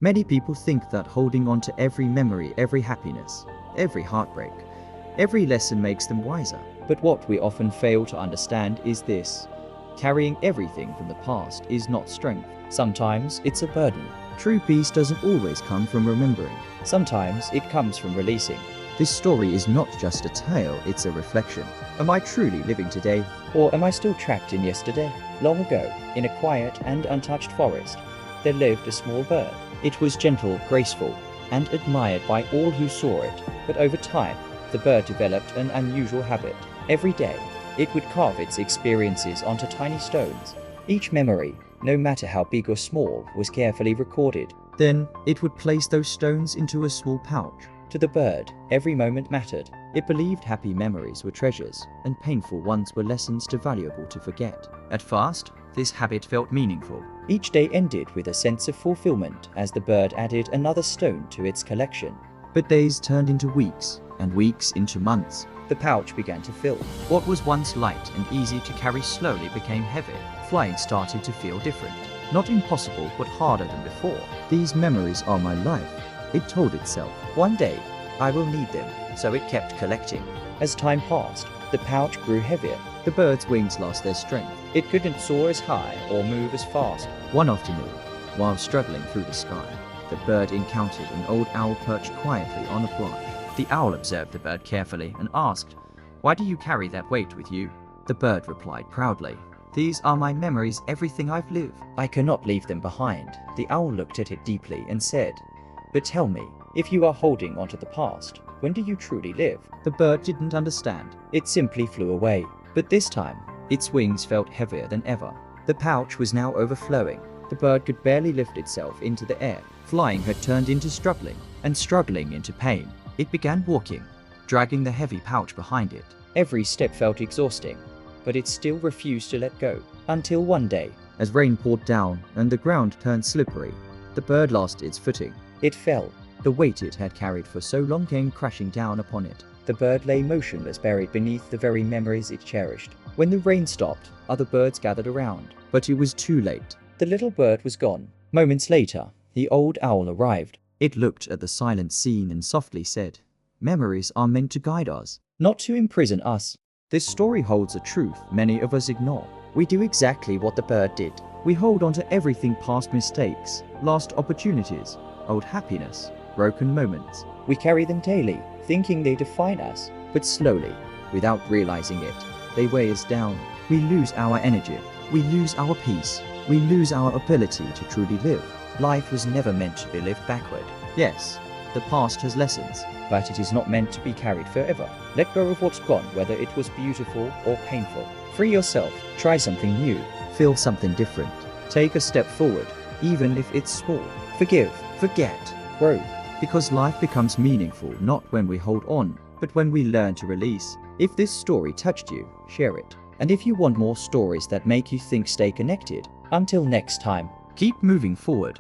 Many people think that holding on to every memory, every happiness, every heartbreak, every lesson makes them wiser. But what we often fail to understand is this: carrying everything from the past is not strength. Sometimes it's a burden. True peace doesn't always come from remembering. Sometimes it comes from releasing. This story is not just a tale, it's a reflection. Am I truly living today, or am I still trapped in yesterday? Long ago, in a quiet and untouched forest, there lived a small bird. It was gentle, graceful, and admired by all who saw it. But over time, the bird developed an unusual habit. Every day, it would carve its experiences onto tiny stones. Each memory, no matter how big or small, was carefully recorded. Then, it would place those stones into a small pouch. To the bird, every moment mattered. It believed happy memories were treasures, and painful ones were lessons too valuable to forget. At first, this habit felt meaningful. Each day ended with a sense of fulfillment as the bird added another stone to its collection. But days turned into weeks, and weeks into months. The pouch began to fill. What was once light and easy to carry slowly became heavy. Flying started to feel different. Not impossible, but harder than before. These memories are my life, it told itself. One day, I will need them, so it kept collecting. As time passed, the pouch grew heavier. The bird's wings lost their strength. It couldn't soar as high or move as fast. One afternoon, while struggling through the sky, the bird encountered an old owl perched quietly on a branch. The owl observed the bird carefully and asked, "Why do you carry that weight with you?" The bird replied proudly, "These are my memories, everything I've lived. I cannot leave them behind." The owl looked at it deeply and said, "But tell me, if you are holding onto the past, when do you truly live?" The bird didn't understand. It simply flew away. But this time, its wings felt heavier than ever. The pouch was now overflowing. The bird could barely lift itself into the air. Flying had turned into struggling, and struggling into pain. It began walking, dragging the heavy pouch behind it. Every step felt exhausting, but it still refused to let go. Until one day, as rain poured down and the ground turned slippery, the bird lost its footing. It fell. The weight it had carried for so long came crashing down upon it. The bird lay motionless, buried beneath the very memories it cherished. When the rain stopped, other birds gathered around, but it was too late. The little bird was gone. Moments later, the old owl arrived. It looked at the silent scene and softly said, "Memories are meant to guide us, not to imprison us." This story holds a truth many of us ignore. We do exactly what the bird did. We hold on to everything: past mistakes, lost opportunities, old happiness, broken moments. We carry them daily, thinking they define us, but slowly, without realizing it, they weigh us down. We lose our energy, we lose our peace, we lose our ability to truly live. Life was never meant to be lived backward. Yes, the past has lessons, but it is not meant to be carried forever. Let go of what's gone, whether it was beautiful or painful. Free yourself, try something new, feel something different. Take a step forward, even if it's small. Forgive, forget, grow. Because life becomes meaningful not when we hold on, but when we learn to release. If this story touched you, share it. And if you want more stories that make you think, stay connected. Until next time, keep moving forward.